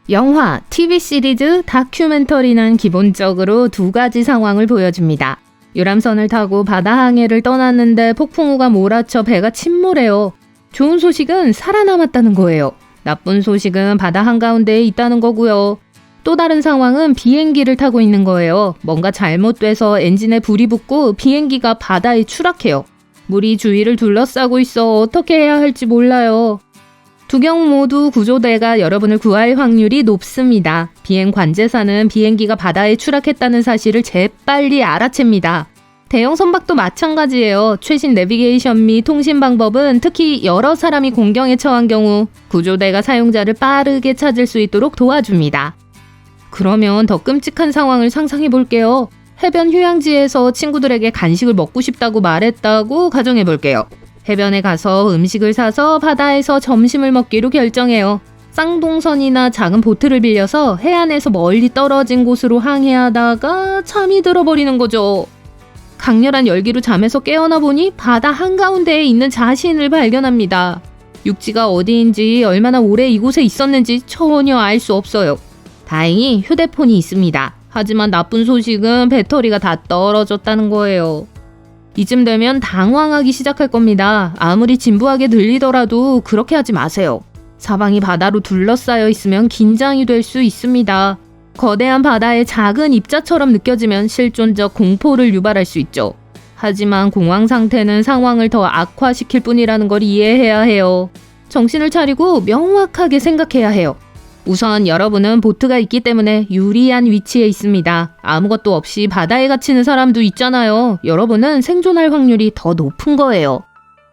영화, TV 시리즈, 다큐멘터리는 기본적으로 두 가지 상황을 보여줍니다. 유람선을 타고 바다 항해를 떠났는데 폭풍우가 몰아쳐 배가 침몰해요. 좋은 소식은 살아남았다는 거예요. 나쁜 소식은 바다 한가운데에 있다는 거고요. 또 다른 상황은 비행기를 타고 있는 거예요. 뭔가 잘못돼서 엔진에 불이 붙고 비행기가 바다에 추락해요. 물이 주위를 둘러싸고 있어 어떻게 해야 할지 몰라요. 두 경우 모두 구조대가 여러분을 구할 확률이 높습니다. 비행 관제사는 비행기가 바다에 추락했다는 사실을 재빨리 알아챕니다. 대형 선박도 마찬가지예요. 최신 내비게이션 및 통신 방법은 특히 여러 사람이 공경에 처한 경우 구조대가 사용자를 빠르게 찾을 수 있도록 도와줍니다. 그러면 더 끔찍한 상황을 상상해 볼게요. 해변 휴양지에서 친구들에게 간식을 먹고 싶다고 말했다고 가정해 볼게요. 해변에 가서 음식을 사서 바다에서 점심을 먹기로 결정해요. 쌍동선이나 작은 보트를 빌려서 해안에서 멀리 떨어진 곳으로 항해하다가 잠이 들어버리는 거죠. 강렬한 열기로 잠에서 깨어나 보니 바다 한가운데에 있는 자신을 발견합니다. 육지가 어디인지 얼마나 오래 이곳에 있었는지 전혀 알 수 없어요. 다행히 휴대폰이 있습니다. 하지만 나쁜 소식은 배터리가 다 떨어졌다는 거예요. 이쯤 되면 당황하기 시작할 겁니다. 아무리 진부하게 들리더라도 그렇게 하지 마세요. 사방이 바다로 둘러싸여 있으면 긴장이 될 수 있습니다. 거대한 바다의 작은 입자처럼 느껴지면 실존적 공포를 유발할 수 있죠. 하지만 공황 상태는 상황을 더 악화시킬 뿐이라는 걸 이해해야 해요. 정신을 차리고 명확하게 생각해야 해요. 우선 여러분은 보트가 있기 때문에 유리한 위치에 있습니다. 아무것도 없이 바다에 갇히는 사람도 있잖아요. 여러분은 생존할 확률이 더 높은 거예요.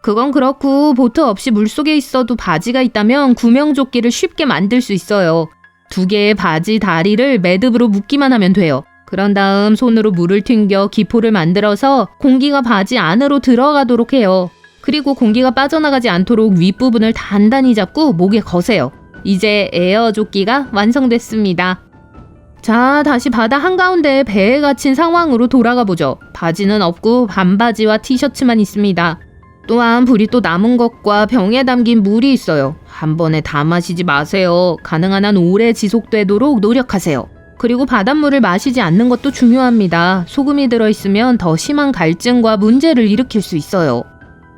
그건 그렇고 보트 없이 물속에 있어도 바지가 있다면 구명조끼를 쉽게 만들 수 있어요. 두 개의 바지 다리를 매듭으로 묶기만 하면 돼요. 그런 다음 손으로 물을 튕겨 기포를 만들어서 공기가 바지 안으로 들어가도록 해요. 그리고 공기가 빠져나가지 않도록 윗부분을 단단히 잡고 목에 거세요. 이제 에어조끼가 완성됐습니다. 자, 다시 바다 한가운데 배에 갇힌 상황으로 돌아가 보죠. 바지는 없고 반바지와 티셔츠만 있습니다. 또한 불이 또 남은 것과 병에 담긴 물이 있어요. 한 번에 다 마시지 마세요. 가능한 한 오래 지속되도록 노력하세요. 그리고 바닷물을 마시지 않는 것도 중요합니다. 소금이 들어있으면 더 심한 갈증과 문제를 일으킬 수 있어요.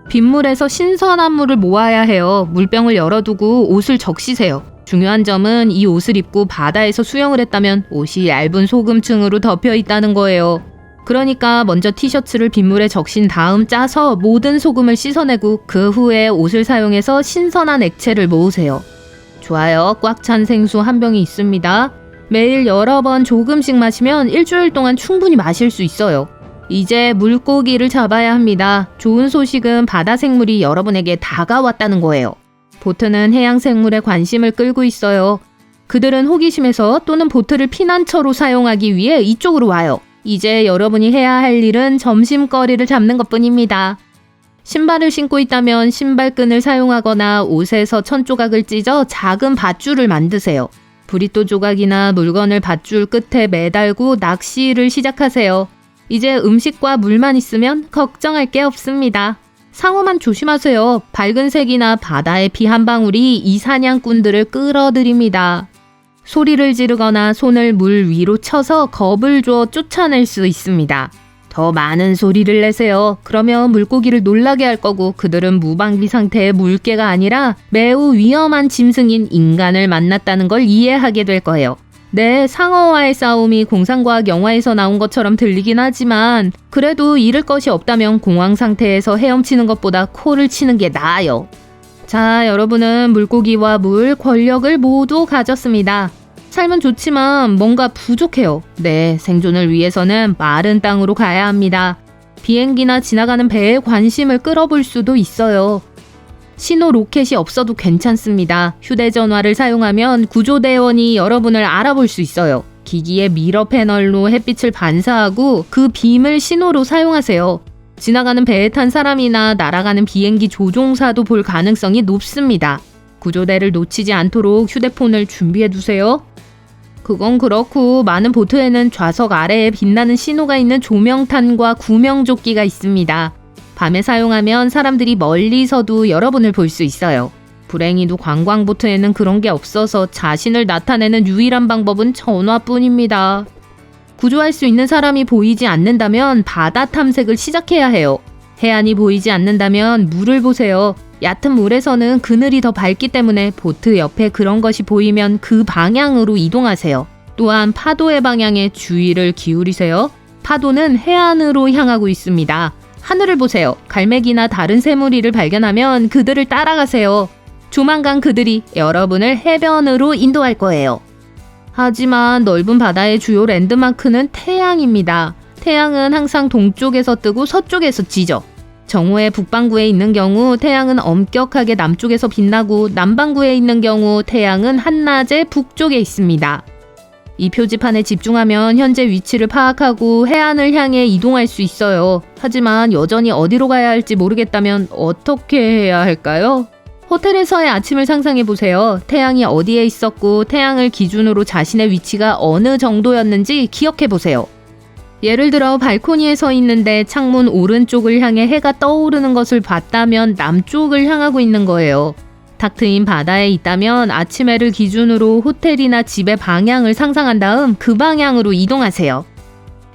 빗물에서 신선한 물을 모아야 해요. 물병을 열어두고 옷을 적시세요. 중요한 점은 이 옷을 입고 바다에서 수영을 했다면 옷이 얇은 소금층으로 덮여 있다는 거예요. 그러니까 먼저 티셔츠를 빗물에 적신 다음 짜서 모든 소금을 씻어내고 그 후에 옷을 사용해서 신선한 액체를 모으세요. 좋아요. 꽉 찬 생수 한 병이 있습니다. 매일 여러 번 조금씩 마시면 일주일 동안 충분히 마실 수 있어요. 이제 물고기를 잡아야 합니다. 좋은 소식은 바다 생물이 여러분에게 다가왔다는 거예요. 보트는 해양 생물에 관심을 끌고 있어요. 그들은 호기심에서 또는 보트를 피난처로 사용하기 위해 이쪽으로 와요. 이제 여러분이 해야 할 일은 점심거리를 잡는 것뿐입니다. 신발을 신고 있다면 신발끈을 사용하거나 옷에서 천 조각을 찢어 작은 밧줄을 만드세요. 브리또 조각이나 물건을 밧줄 끝에 매달고 낚시를 시작하세요. 이제 음식과 물만 있으면 걱정할 게 없습니다. 상어만 조심하세요. 밝은 색이나 바다의 피 한 방울이 이 사냥꾼들을 끌어들입니다. 소리를 지르거나 손을 물 위로 쳐서 겁을 줘 쫓아낼 수 있습니다. 더 많은 소리를 내세요. 그러면 물고기를 놀라게 할 거고 그들은 무방비 상태의 물개가 아니라 매우 위험한 짐승인 인간을 만났다는 걸 이해하게 될 거예요. 네, 상어와의 싸움이 공상과학 영화에서 나온 것처럼 들리긴 하지만 그래도 잃을 것이 없다면 공황 상태에서 헤엄치는 것보다 코를 치는 게 나아요. 자, 여러분은 물고기와 물, 권력을 모두 가졌습니다. 삶은 좋지만 뭔가 부족해요. 네, 생존을 위해서는 마른 땅으로 가야 합니다. 비행기나 지나가는 배에 관심을 끌어볼 수도 있어요. 신호 로켓이 없어도 괜찮습니다. 휴대전화를 사용하면 구조대원이 여러분을 알아볼 수 있어요. 기기의 미러 패널로 햇빛을 반사하고 그 빔을 신호로 사용하세요. 지나가는 배에 탄 사람이나 날아가는 비행기 조종사도 볼 가능성이 높습니다. 구조대를 놓치지 않도록 휴대폰을 준비해두세요. 그건 그렇고 많은 보트에는 좌석 아래에 빛나는 신호가 있는 조명탄과 구명조끼가 있습니다. 밤에 사용하면 사람들이 멀리서도 여러분을 볼 수 있어요. 불행히도 관광보트에는 그런 게 없어서 자신을 나타내는 유일한 방법은 전화뿐입니다. 구조할 수 있는 사람이 보이지 않는다면 바다 탐색을 시작해야 해요. 해안이 보이지 않는다면 물을 보세요. 얕은 물에서는 그늘이 더 밝기 때문에 보트 옆에 그런 것이 보이면 그 방향으로 이동하세요. 또한 파도의 방향에 주의를 기울이세요. 파도는 해안으로 향하고 있습니다. 하늘을 보세요. 갈매기나 다른 새무리를 발견하면 그들을 따라가세요. 조만간 그들이 여러분을 해변으로 인도할 거예요. 하지만 넓은 바다의 주요 랜드마크는 태양입니다. 태양은 항상 동쪽에서 뜨고 서쪽에서 지죠. 정오의 북반구에 있는 경우 태양은 엄격하게 남쪽에서 빛나고 남반구에 있는 경우 태양은 한낮에 북쪽에 있습니다. 이 표지판에 집중하면 현재 위치를 파악하고 해안을 향해 이동할 수 있어요. 하지만 여전히 어디로 가야 할지 모르겠다면 어떻게 해야 할까요? 호텔에서의 아침을 상상해보세요. 태양이 어디에 있었고 태양을 기준으로 자신의 위치가 어느 정도였는지 기억해보세요. 예를 들어 발코니에 서 있는데 창문 오른쪽을 향해 해가 떠오르는 것을 봤다면 남쪽을 향하고 있는 거예요. 탁 트인 바다에 있다면 아침 해를 기준으로 호텔이나 집의 방향을 상상한 다음 그 방향으로 이동하세요.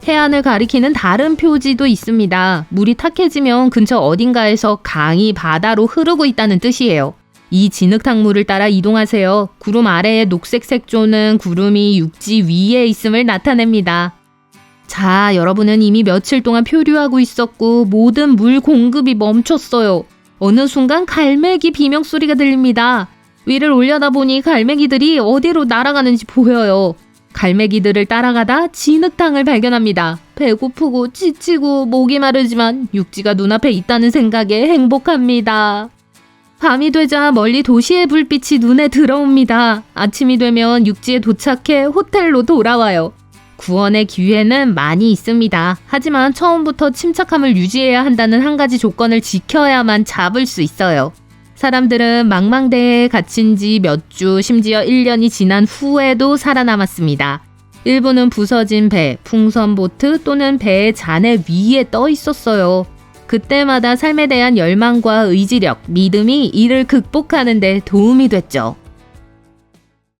해안을 가리키는 다른 표지도 있습니다. 물이 탁해지면 근처 어딘가에서 강이 바다로 흐르고 있다는 뜻이에요. 이 진흙탕물을 따라 이동하세요. 구름 아래의 녹색 색조는 구름이 육지 위에 있음을 나타냅니다. 자, 여러분은 이미 며칠 동안 표류하고 있었고 모든 물 공급이 멈췄어요. 어느 순간 갈매기 비명소리가 들립니다. 위를 올려다보니 갈매기들이 어디로 날아가는지 보여요. 갈매기들을 따라가다 진흙탕을 발견합니다. 배고프고 지치고 목이 마르지만 육지가 눈앞에 있다는 생각에 행복합니다. 밤이 되자 멀리 도시의 불빛이 눈에 들어옵니다. 아침이 되면 육지에 도착해 호텔로 돌아와요. 구원의 기회는 많이 있습니다. 하지만 처음부터 침착함을 유지해야 한다는 한 가지 조건을 지켜야만 잡을 수 있어요. 사람들은 망망대해에 갇힌 지 몇 주, 심지어 1년이 지난 후에도 살아남았습니다. 일부는 부서진 배, 풍선보트 또는 배의 잔해 위에 떠 있었어요. 그때마다 삶에 대한 열망과 의지력, 믿음이 이를 극복하는 데 도움이 됐죠.